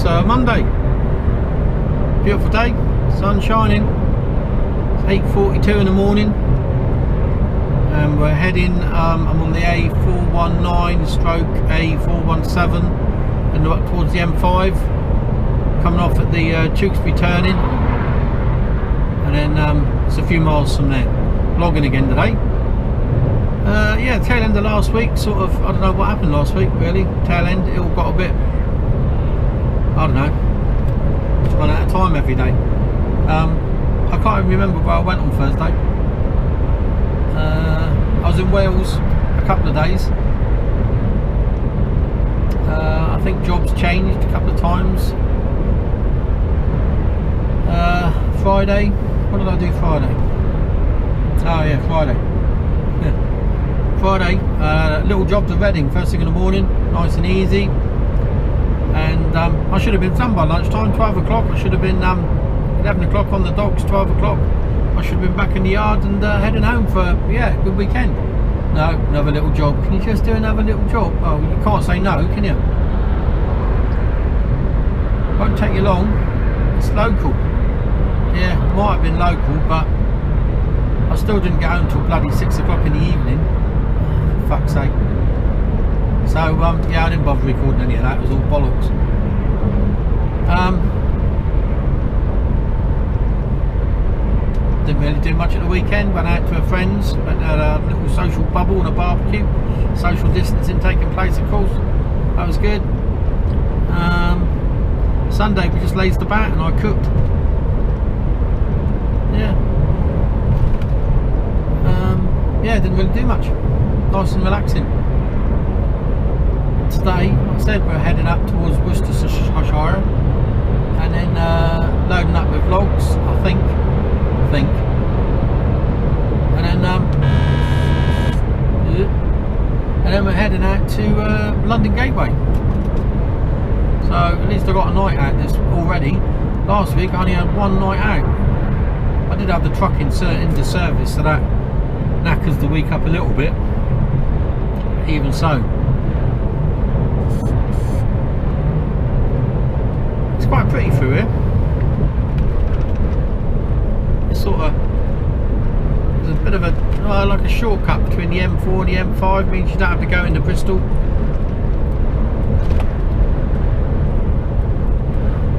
Monday. Beautiful day, sun shining. It's 8:42 in the morning, and we're heading. I'm on the A419 stroke A417, and up towards the M5. Coming off at the Tewkesbury turning, and then it's a few miles from there. Vlogging again today. Yeah, tail end of last week, sort of. I don't know what happened last week, really. Tail end, it all got a bit, I don't know, just run out of time every day. I can't even remember where I went on Thursday. I was in Wales a couple of days. I think jobs changed a couple of times. Friday, what did I do Friday? Oh yeah, Friday. Yeah. Friday, little job to Reading, first thing in the morning, nice and easy. And I should have been done by lunchtime, 12 o'clock. I should have been 11 o'clock on the docks, 12 o'clock. I should have been back in the yard and heading home for, yeah, good weekend. No, another little job. Can you just do another little job? Oh, you can't say no, can you? Won't take you long. It's local. Yeah, might have been local, but I still didn't get home till bloody 6 o'clock in the evening. For fuck's sake. So, yeah, I didn't bother recording any of that. It was all bollocks. Didn't really do much at the weekend. Went out to a friend's, went at a little social bubble and a barbecue. Social distancing taking place, of course. That was good. Sunday we just lazed about and I cooked. Yeah. Yeah, didn't really do much. Nice and relaxing. Today, like I said, we're heading up towards Worcestershire, and then loading up with vlogs, I think, and then we're heading out to London Gateway. So at least I got a night out this already. Last week I only had one night out. I did have the truck into service, so that knackers the week up a little bit. But even so, it's quite pretty through here. It's sort of, there's a bit of a like a shortcut between the M4 and the M5, means you don't have to go into Bristol.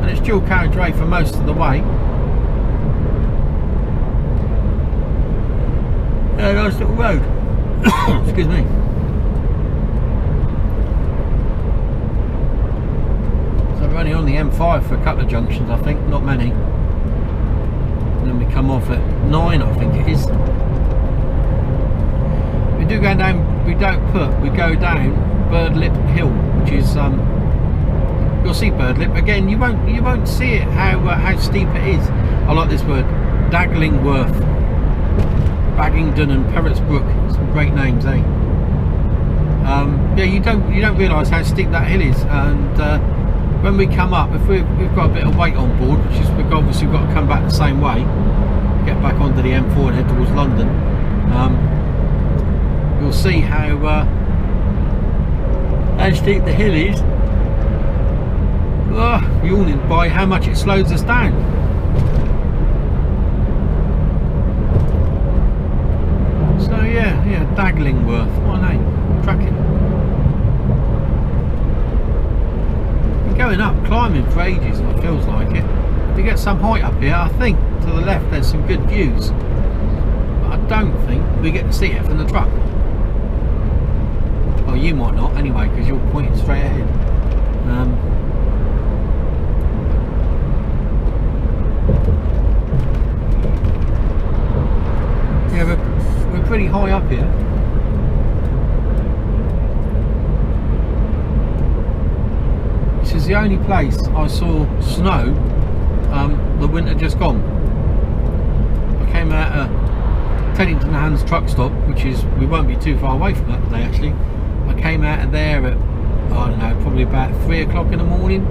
And it's dual carriageway for most of the way. Yeah, nice little road. Excuse me. So we're only on the M5 for a couple of junctions, I think, not many. And then we come off at 9, I think it is. We do go down. We go down Birdlip Hill, which is you'll see Birdlip again. You won't see it how steep it is. I like this word, Daglingworth. Baggington and Perrotsbrook, some great names, eh? Yeah, you don't realise how steep that hill is, and when we come up, if we've got a bit of weight on board, which is we've obviously got to come back the same way, get back onto the M4 and head towards London, you'll see how steep the hill is. Yawning by how much it slows us down. Yeah, Daglingworth, what a name, cracking. Been going up, climbing for ages, it feels like it. To get some height up here, I think to the left there's some good views, but I don't think we get to see it from the truck. Well, you might not anyway, because you're pointing straight ahead. Yeah, we're pretty high up here. This is the only place I saw snow the winter just gone. I came out of Teddington Hands truck stop, which is, we won't be too far away from that today actually. I came out of there at, I don't know, probably about 3 o'clock in the morning,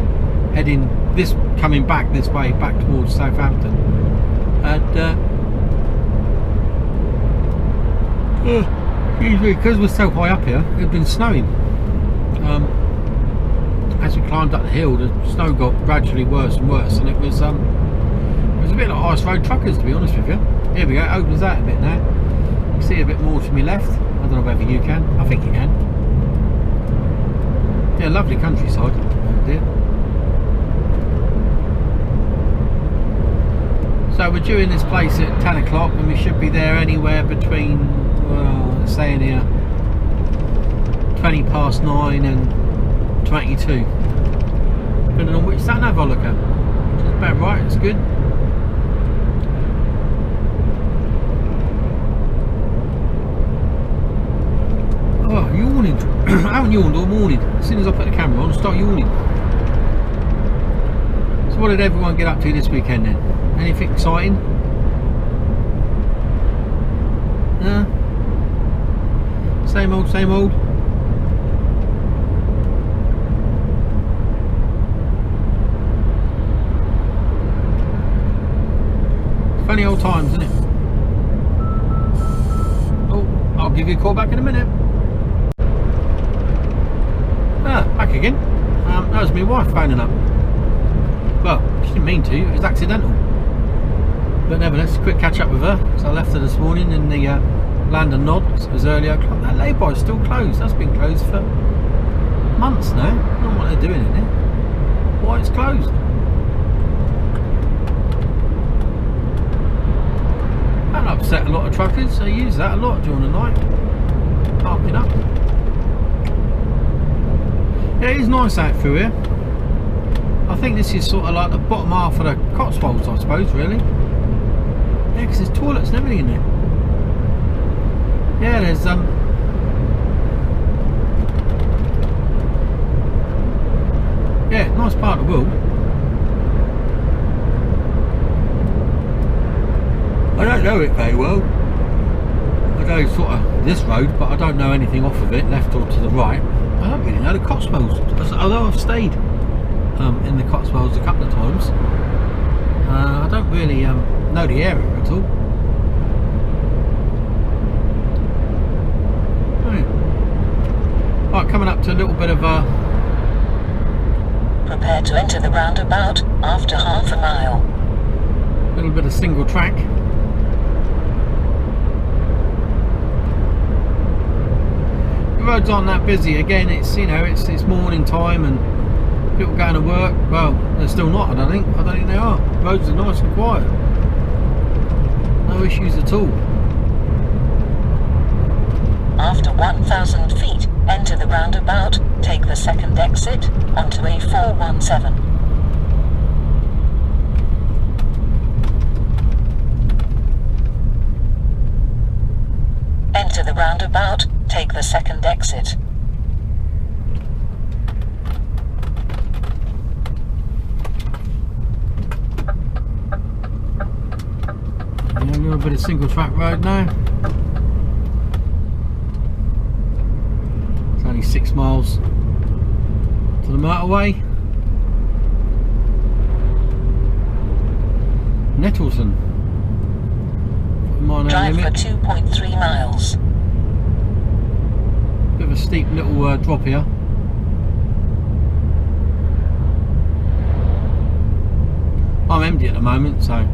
coming back this way, back towards Southampton, and usually because we're so high up here, it had been snowing. As we climbed up the hill, the snow got gradually worse and worse, and it was a bit like ice road truckers, to be honest with you. Here we go, it opens out a bit now. You see a bit more to my left. I don't know whether you can. I think you can. Yeah, lovely countryside. Oh dear. So we're due in this place at 10 o'clock, and we should be there anywhere between, well, let's say in here, 20 past 9 and 22. Depending on which sat nav I look at. It's about right, it's good. Oh, yawning. I haven't yawned all morning. As soon as I put the camera on, I start yawning. So what did everyone get up to this weekend then? Anything exciting? Same old, same old. Funny old times, isn't it? Oh, I'll give you a call back in a minute. Back again. That was my wife phoning up. Well, she didn't mean to, it was accidental. But nevertheless, quick catch up with her. So I left her this morning in the Landon Nod. It was early o'clock. That lay-by is still closed. That's been closed for months now. I don't know what they're doing in it. Why it's closed. That upset a lot of truckers. They use that a lot during the night. Parking up. Yeah, it is nice out through here. I think this is sort of like the bottom half of the Cotswolds, I suppose, really. Yeah, because there's toilets and everything in there. Yeah, there's yeah, nice part of the world. I don't know it very well. I know sort of this road, but I don't know anything off of it, left or to the right. I don't really know the Cotswolds, although I've stayed in the Cotswolds a couple of times. I don't really know the area at all. Right, coming up to a little bit of a... Prepare to enter the roundabout after half a mile. Little bit of single track. The roads aren't that busy. Again, it's, you know, it's morning time and people going to work. Well, they're still not. I don't think they are. Roads are nice and quiet. No issues at all. After 1,000 feet, enter the roundabout. Take the second exit onto A417. Enter the roundabout. Take the second exit. A little bit of single track road now. It's only 6 miles to the motorway. Nettleton. Drive for 2.3 miles. Bit of a steep little drop here. I'm empty at the moment, so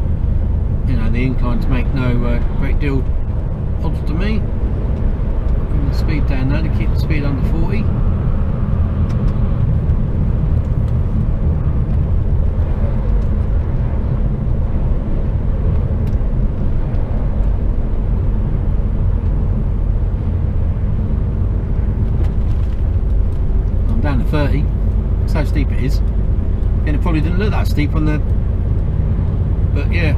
you know the inclines make no great deal odds to me. Bring the speed down now to keep the speed under 40. I'm down to 30. That's how steep it is. And it probably didn't look that steep on the... But yeah,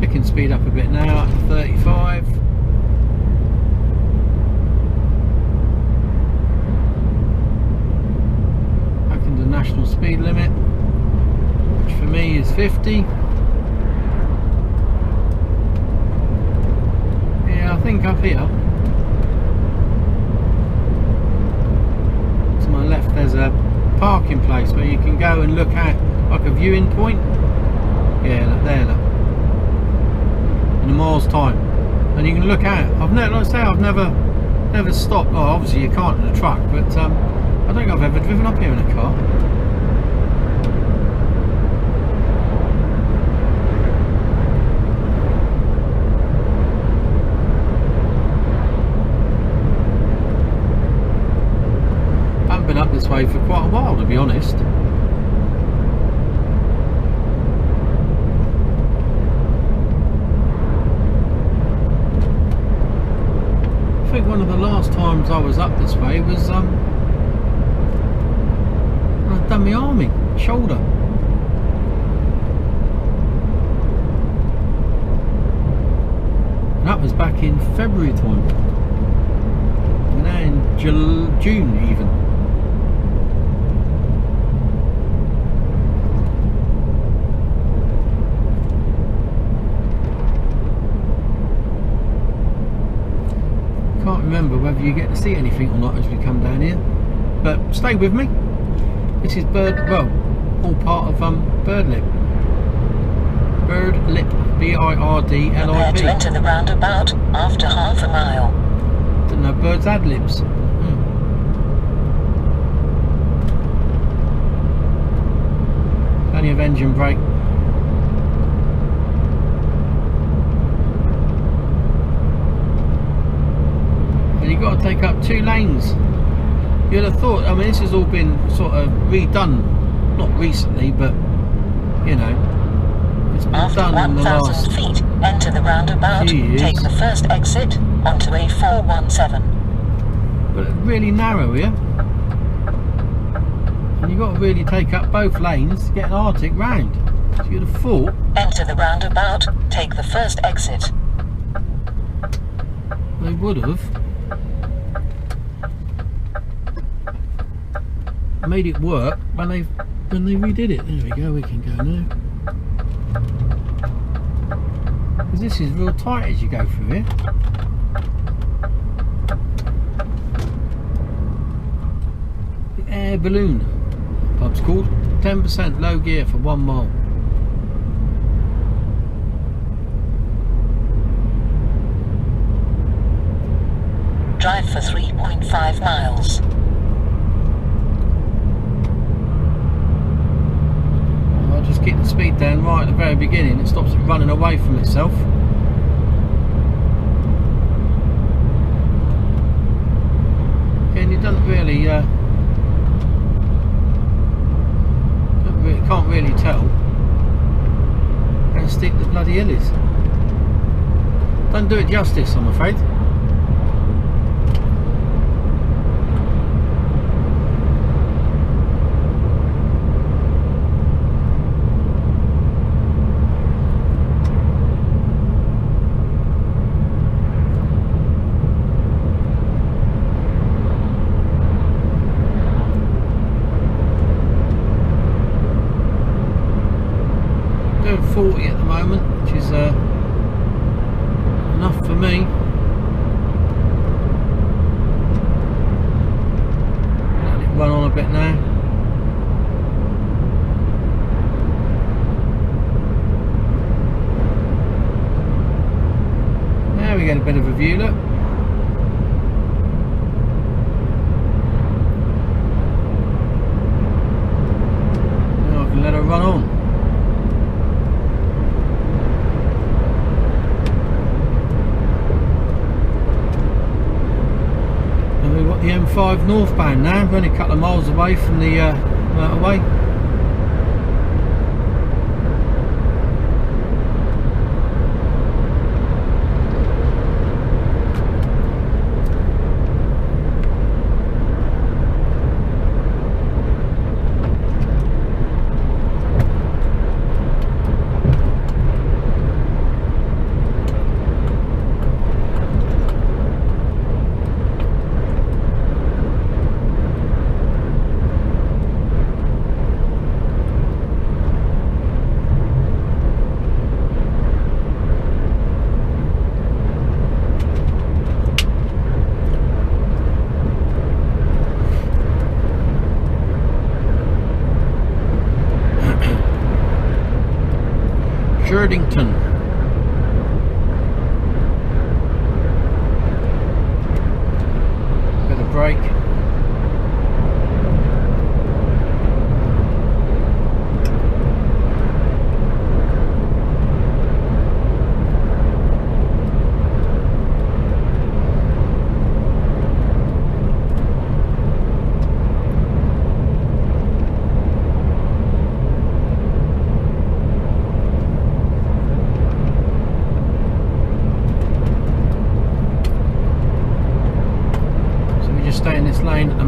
picking speed up a bit now, up to 35. Back into national speed limit, which for me is 50. Yeah, I think up here, to my left, there's a parking place where you can go and look at like a viewing point. Yeah, look there, look. In a mile's time, and you can look out. I've never, like I say, I've never stopped. Oh, obviously you can't in a truck, but I I don't think I've ever driven up here in a car. I haven't been up this way for quite a while, to be honest. I think one of the last times I was up this way was when I'd done my army shoulder. And that was back in February time. We're now in June even. Can't remember whether you get to see anything or not as we come down here, but stay with me. This is all part of Birdlip. Birdlip, B-I-R-D-L-I-P. Prepare to enter the roundabout after half a mile. Didn't know birds had lips. Plenty of engine brake. You've got to take up 2 lanes. You'd have thought, I mean, this has all been sort of redone, not recently, but you know, it's been After done in the 1,000 last feet, enter the roundabout, few years. take the first exit onto A417. But it's really narrow here, and you've got to really take up both lanes to get an Arctic round. So you'd have thought. Enter the roundabout, take the first exit. They would have made it work when they redid it. There we go, we can go now. Because this is real tight as you go through here. The Air Balloon pub's called. 10% low gear for 1 mile. Drive for 3.5 miles. I'll just keep the speed down right at the very beginning. It stops it running away from itself. And it doesn't really, can't really tell how steep the bloody hill is. Don't do it justice, I'm afraid. Doing 40 at the moment, which is enough for me. Let it run on a bit now. There we get a bit of a view, look. Now I can let her run on. We've got the M5 northbound now, we're only a couple of miles away from the motorway.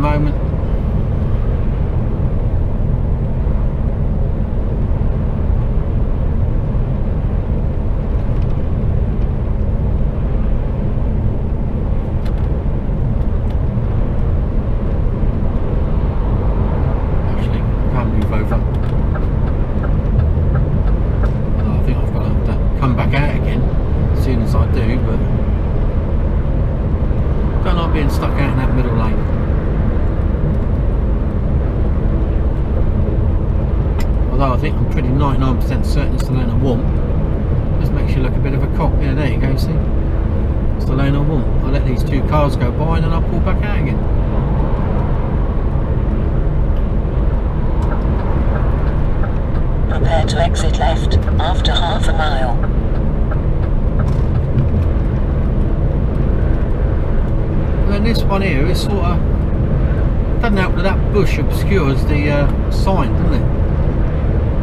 moment. Actually, I can't move over. Although I think I've got to have to come back out again as soon as I do, but don't like being stuck out in that middle lane. Although I think I'm pretty 99% certain it's the lane I want. Just makes you look a bit of a cock. Yeah, there you go, see? It's the lane I want. I'll let these two cars go by and then I'll pull back out again. Prepare to exit left after half a mile. And this one here is sort of, doesn't help that that bush obscures the sign, doesn't it?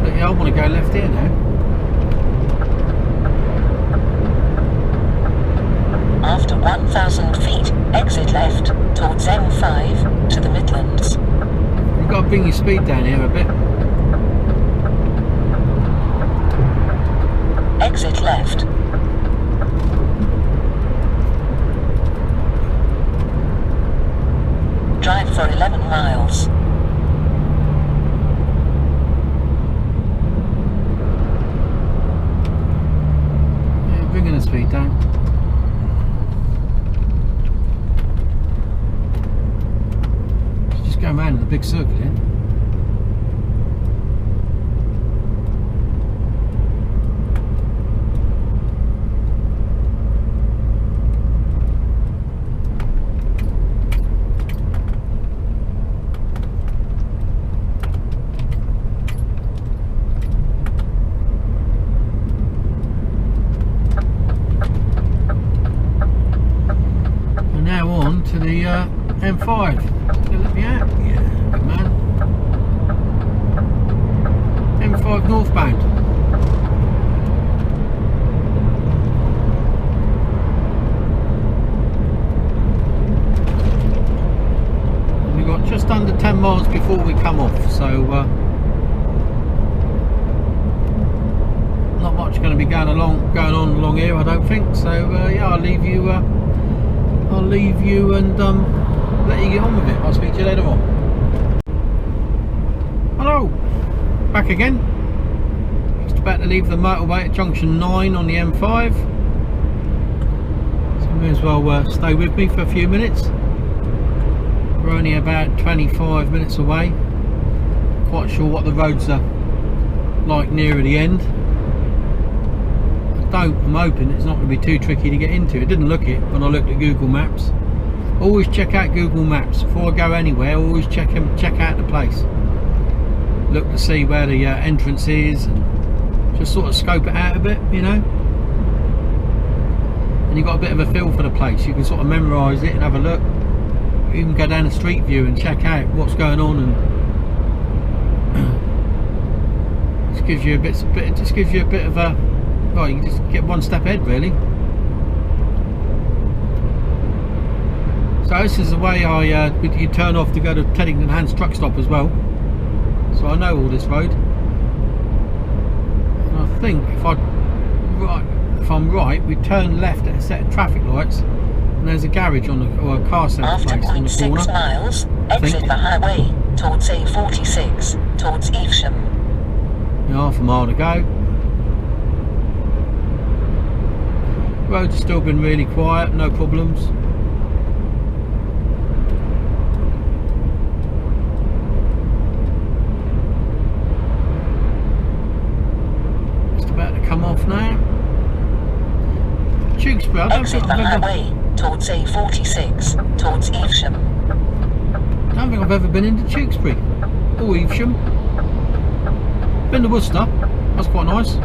But yeah, I want to go left here now. After 1,000 feet, exit left towards M5 to the Midlands. You've got to bring your speed down here a bit. Exit left. Drive for 11 miles. Yeah, bringing the speed down. Just going around in the big circle here. To the M5. Did it let me out? Yeah, good man. M5 northbound. And we've got just under 10 miles before we come off, so not much going to be going on along here, I don't think. So yeah, I'll leave you and let you get on with it. I'll speak to you later on. Hello, back again. Just about to leave the motorway at junction 9 on the M5. So you may as well stay with me for a few minutes. We're only about 25 minutes away. Quite sure what the roads are like nearer the end. I'm hoping it's not going to be too tricky to get into. It didn't look it when I looked at Google Maps. Always check out Google Maps before I go anywhere. Always check out the place. Look to see where the entrance is and just sort of scope it out a bit, you know. And you've got a bit of a feel for the place. You can sort of memorise it and have a look. You can go down the street view and check out what's going on, and just gives you a bit of a. Well, you can just get one step ahead, really. So this is the way you turn off to go to Teddington Hands truck stop as well. So I know all this road. And I think if I'm right, we turn left at a set of traffic lights, and there's a garage or a car sales place on the corner. After 0.6 miles, exit the highway towards A46 towards Evesham. Yeah, half a mile to go. Road's still been really quiet, no problems. Just about to come off now. Tewkesbury, I don't Exit the highway towards A46 towards Evesham. I don't think I've ever been into Tewkesbury or Evesham. Been to Worcester, that's quite nice.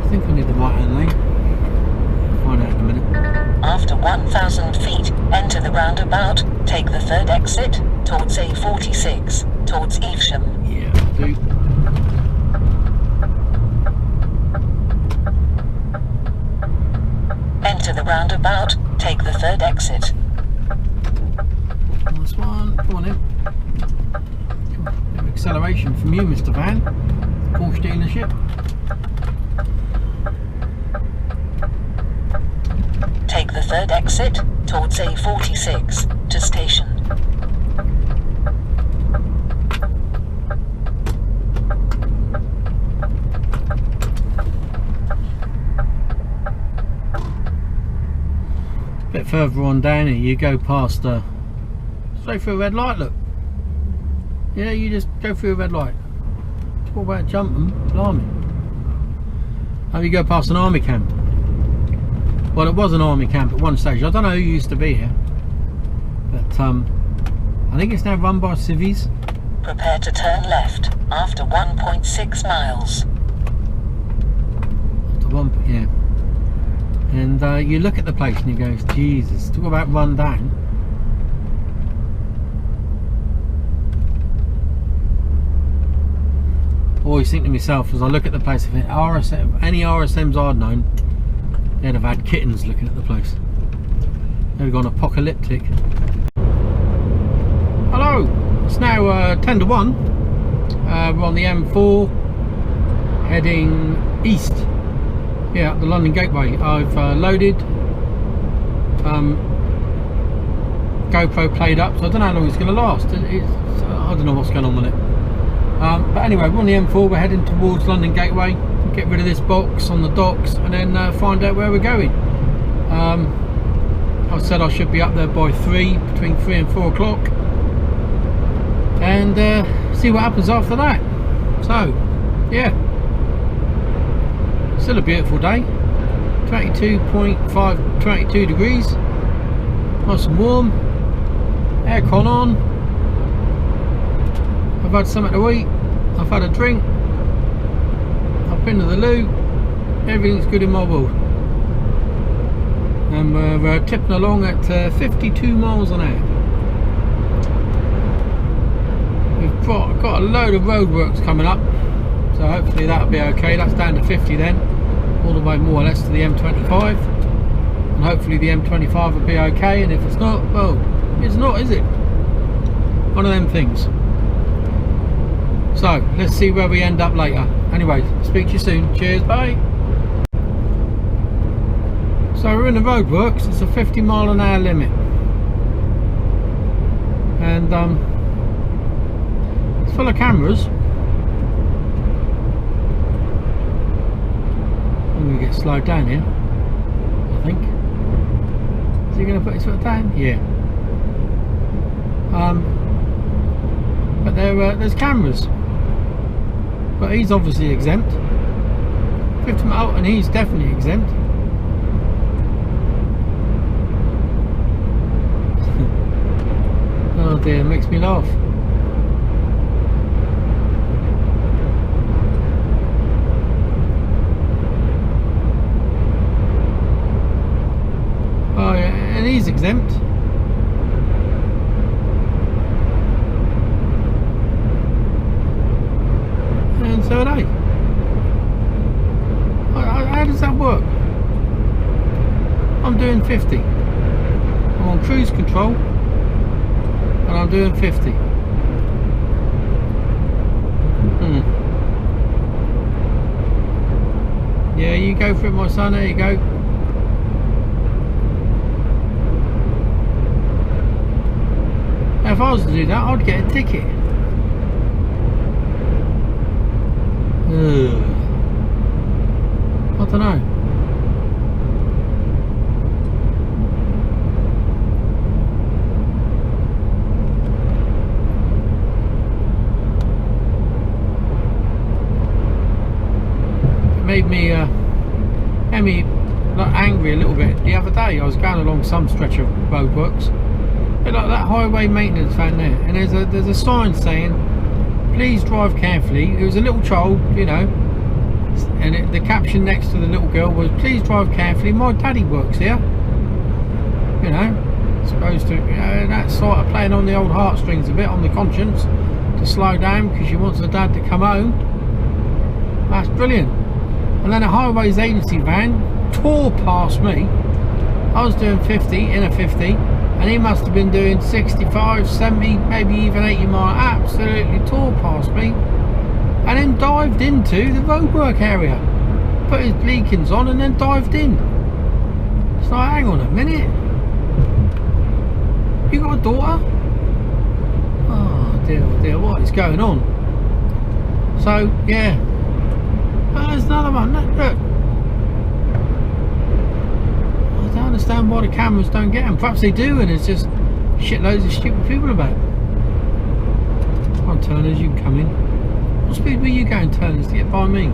I think I need the right hand lane. I'll find out in a minute. After 1,000 feet, enter the roundabout, take the third exit towards A46 towards Evesham. Yeah, I do. enter the roundabout, take the third exit. Nice one. Come on in. Bit of acceleration from you, Mr. Van. Porsche dealership. Take the third exit towards A46 to station. A bit further on down here, you go past straight through a red light. Look, yeah, you just go through a red light. Talk about jumping, blimey. Oh, you go past an army camp. Well, it was an army camp at one stage. I don't know who used to be here, but I think it's now run by civvies. Prepare to turn left after 1.6 miles. After one, yeah. And you look at the place and you go, Jesus, talk about run down. Always think to myself as I look at the place, if any RSMs I'd known, they'd have had kittens looking at the place. They'd have gone apocalyptic. Hello, it's now 10 to 1. We're on the M4 heading east. Yeah, up the London Gateway. I've loaded. GoPro played up, so I don't know how long it's going to last. I don't know what's going on with it. But anyway, we're on the M4. We're heading towards London Gateway. Get rid of this box on the docks and then find out where we're going. I said I should be up there by between 3 and 4 o'clock, and see what happens after that. So yeah, still a beautiful day. 22 degrees, nice and warm, aircon on. I've had something to eat, I've had a drink, I've been to the loo, everything's good in my world. And we're tipping along at 52 miles an hour. We've got a load of roadworks coming up, so hopefully that'll be okay. That's down to 50 then, all the way more or less to the M25. And hopefully the M25 will be okay, and if it's not, well, it's not, is it? One of them things. So let's see where we end up later. Anyway, speak to you soon. Cheers, bye. So we're in the roadworks. It's a 50 mile an hour limit, and it's full of cameras. I'm going to get slowed down here, I think. Is he going to put his foot down? Yeah. But there's cameras. But he's obviously exempt. 50 mile, and he's definitely exempt. Oh dear, it makes me laugh. Oh yeah, and he's exempt. And so are they. How does that work? I'm doing 50. I'm on cruise control, and I'm doing 50. Yeah, you go for it, my son. There you go. Now, if I was to do that, I'd get a ticket. I don't know. Made me like angry a little bit the other day. I was going along some stretch of roadworks, bit like that highway maintenance van there, and there's a sign saying please drive carefully. It was a little child, you know, and the caption next to the little girl was please drive carefully, my daddy works here. You know, supposed to, you know, that's sort of playing on the old heartstrings a bit, on the conscience, to slow down because she wants her dad to come home. That's brilliant. And then a highways agency van tore past me I was doing 50 in a 50, and he must have been doing 65, 70, maybe even 80 mile. Absolutely tore past me, and then dived into the roadwork area, put his bleakins on, and then dived in. So hang on a minute, you got a daughter? Oh dear, what is going on? So yeah, there's another one. Look, I don't understand why the cameras don't get them. Perhaps they do, and there's just shitloads of stupid people about. Come on, Turners, you can come in. What speed were you going, Turners, to get by me?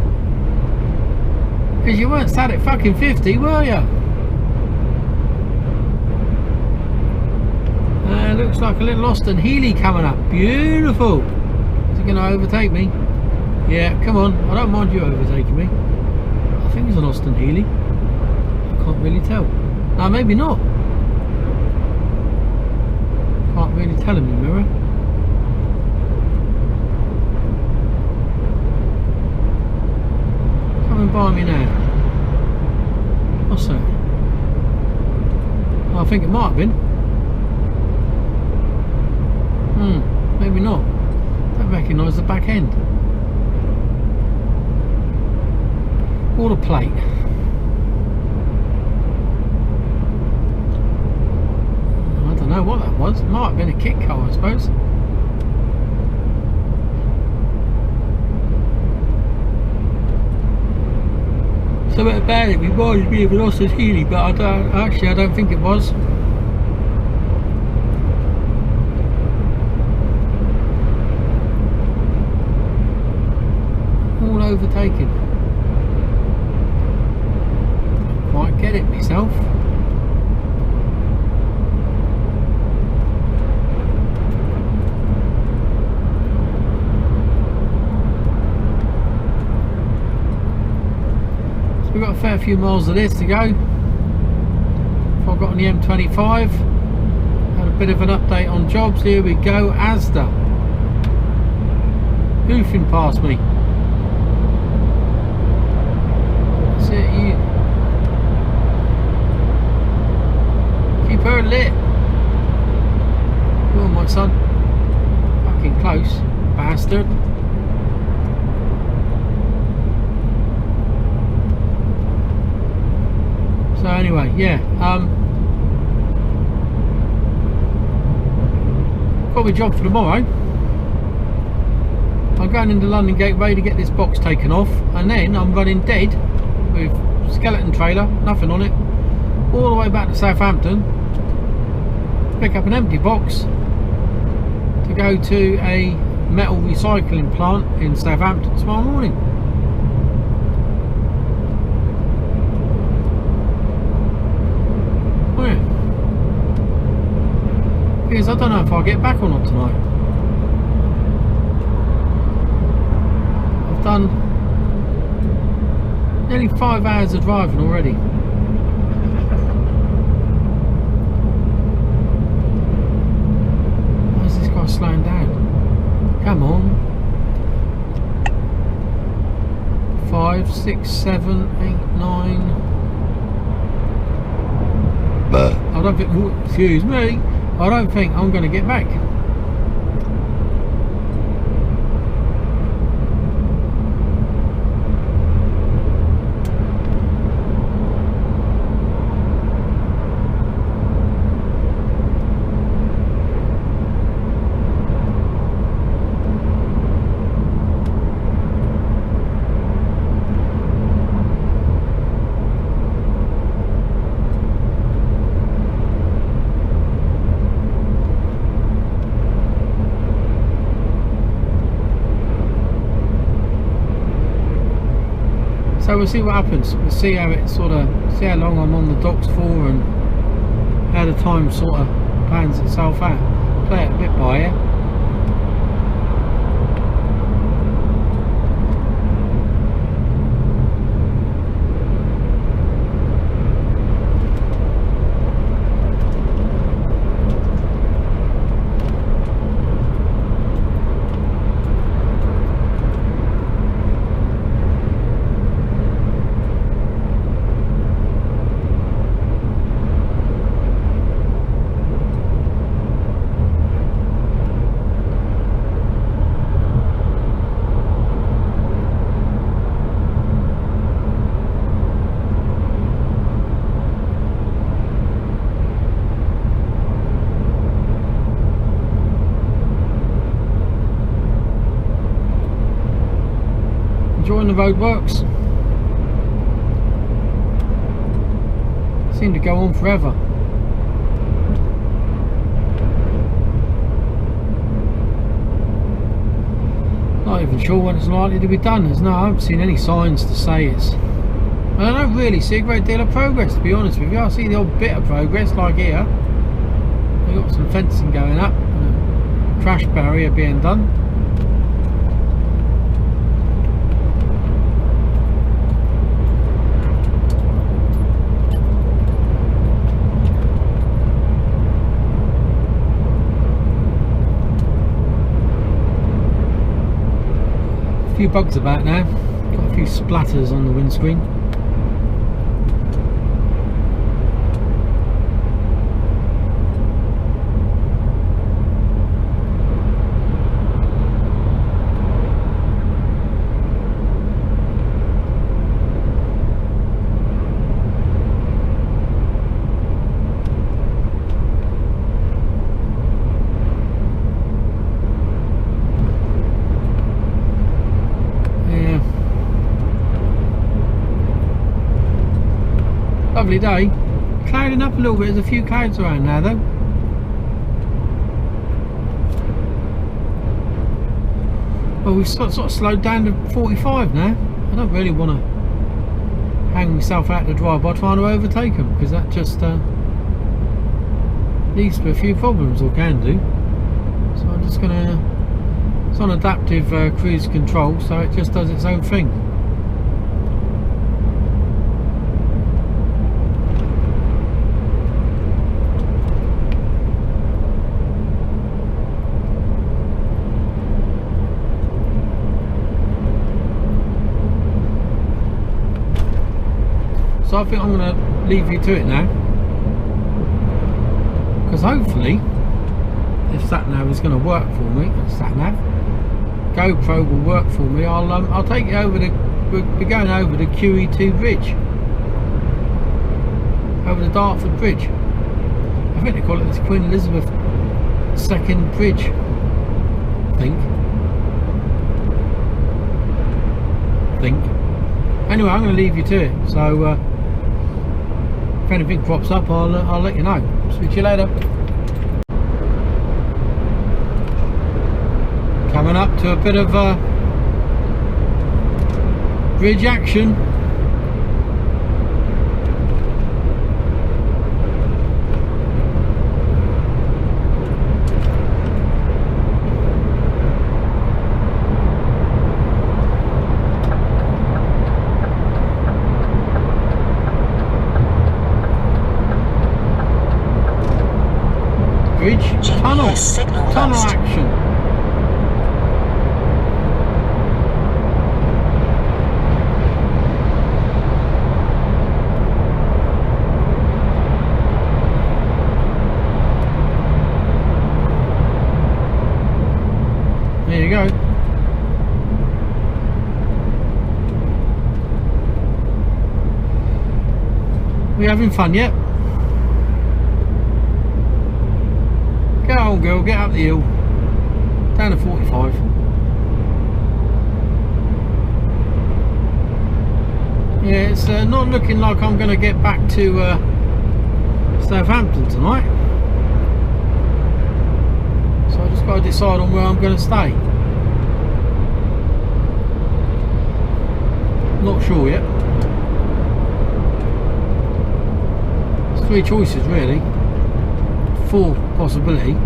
Because you weren't sat at fucking 50, were you? Looks like a little Austin Healey coming up. Beautiful. Is it going to overtake me? Yeah, come on. I don't mind you overtaking me. I think it's an Austin Healey. I can't really tell. No, maybe not. Can't really tell in the mirror. Coming by me now. What's that? Oh, I think it might have been. Maybe not. Don't recognise the back end. Or the plate. I don't know what that was. It might have been a kit car, I suppose. Something about it reminded me of an Austin Healey, but I don't think it was. Overtaken. Don't quite get it myself. So we've got a fair few miles of this to go before I got on the M25. Had a bit of an update on jobs. Here we go. Asda goofing past me. Keep her lit. Come on, my son. Fucking close, bastard. So anyway, yeah. Got my job for tomorrow. I'm going into London Gateway to get this box taken off, and then I'm running dead with skeleton trailer, nothing on it, all the way back to Southampton, pick up an empty box to go to a metal recycling plant in Southampton tomorrow morning. Oh yeah. Because I don't know if I'll get back or not tonight. I've done nearly 5 hours of driving already. Why is this guy slowing down? Come on. 5, 6, 7, 8, 9. I don't think, excuse me, I don't think I'm going to get back. So we'll see what happens. We'll see how it see how long I'm on the docks for, and how the time sort of plans itself out. Play it a bit by ear. when the road works. Seem to go on forever. Not even sure when it's likely to be done. I haven't seen any signs to say it's. I don't really see a great deal of progress, to be honest with you. I see the odd bit of progress, like here. They've got some fencing going up, and a crash barrier being done. A few bugs about now. Got a few splatters on the windscreen. Lovely day. Clouding up a little bit. There's a few clouds around now though. Well, we've sort of slowed down to 45 now. I don't really want to hang myself out to dry by trying to overtake them, because that just leads to a few problems, or can do. So I'm just gonna, it's on adaptive cruise control, so it just does its own thing. So I think I'm going to leave you to it now, because hopefully, if SatNav is going to work for me, GoPro will work for me. I'll take you over we'll be going over the QE2 bridge, over the Dartford Bridge. I think they call it the Queen Elizabeth II Bridge. I think. Anyway, I'm going to leave you to it. So. If anything crops up, I'll let you know. Speak to you later. Coming up to a bit of bridge action. Bridge, tunnel action. There you go. We having fun yet? Go on girl, get up the hill. Down to 45. Yeah, it's not looking like I'm going to get back to Southampton tonight. So I just got to decide on where I'm going to stay. Not sure yet. There's 3 choices really. 4 possibility.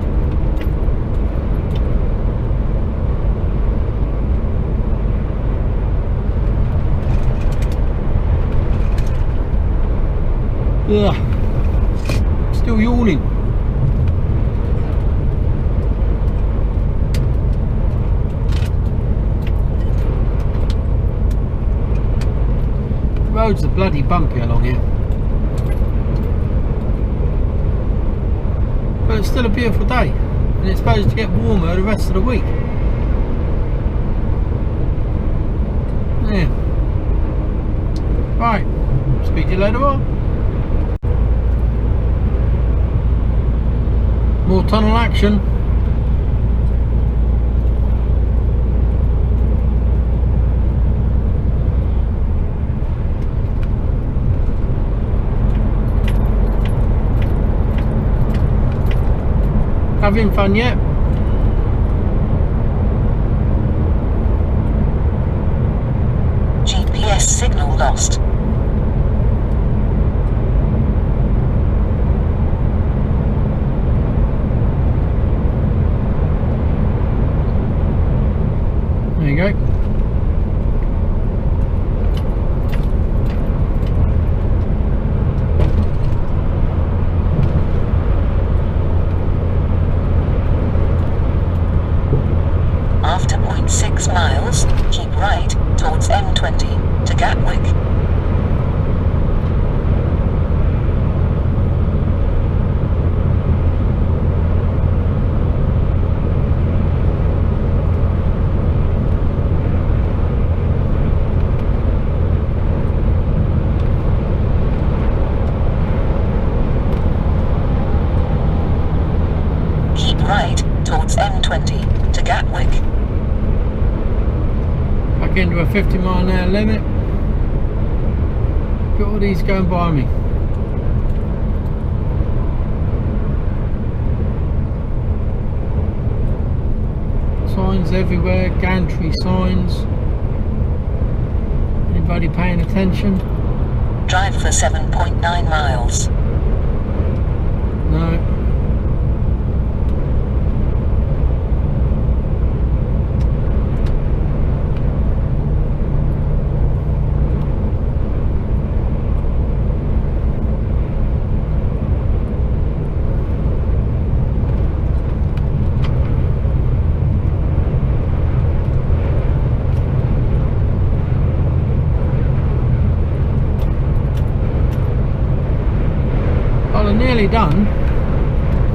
Ugh. Still yawning. The roads are bloody bumpy along here. But it's still a beautiful day, and it's supposed to get warmer the rest of the week. Yeah. Right, speak to you later on. More tunnel action. Having fun yet? GPS signal lost. There you go. After 0.6 miles, keep right towards M20 to Gatwick. Keep right towards M20 to Gatwick. Back into a 50-mile-an-hour limit. Got all these going by me. Signs everywhere, gantry signs. Anybody paying attention? Drive for 7.9 miles. No. Nearly done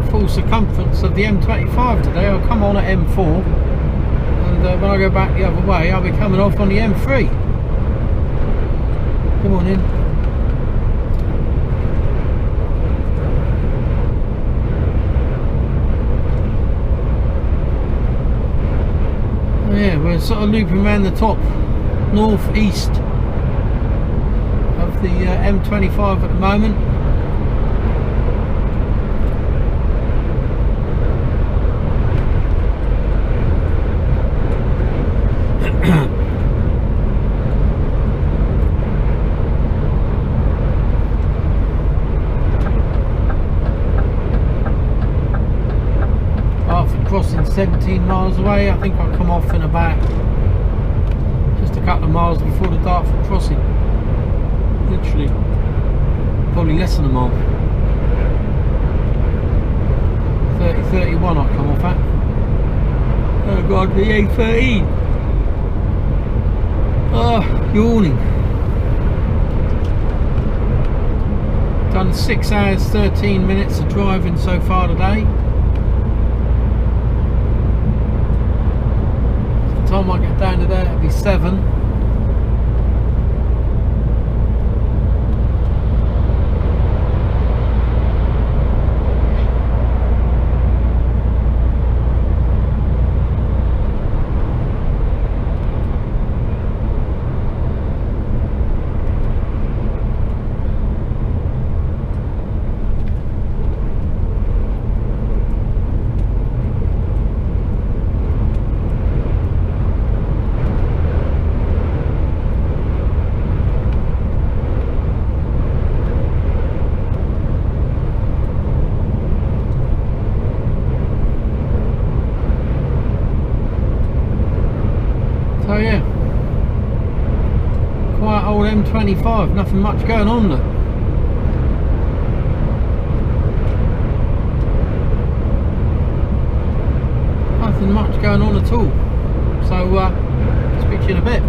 full circumference of the M25 today. I'll come on at M4 and when I go back the other way I'll be coming off on the M3. Come on in. Yeah, we're sort of looping around the top north-east of the M25 at the moment. Crossing 17 miles away. I think I'll come off in about just a couple of miles before the Dartford crossing. Literally, probably less than a mile. 30-31 I'll come off at. Oh god, the A13. Oh, yawning. Done 6 hours 13 minutes of driving so far today. Time I get down to there it'll be 7. So yeah, quite old M25, nothing much going on look. Nothing much going on at all. So speak to you in a bit.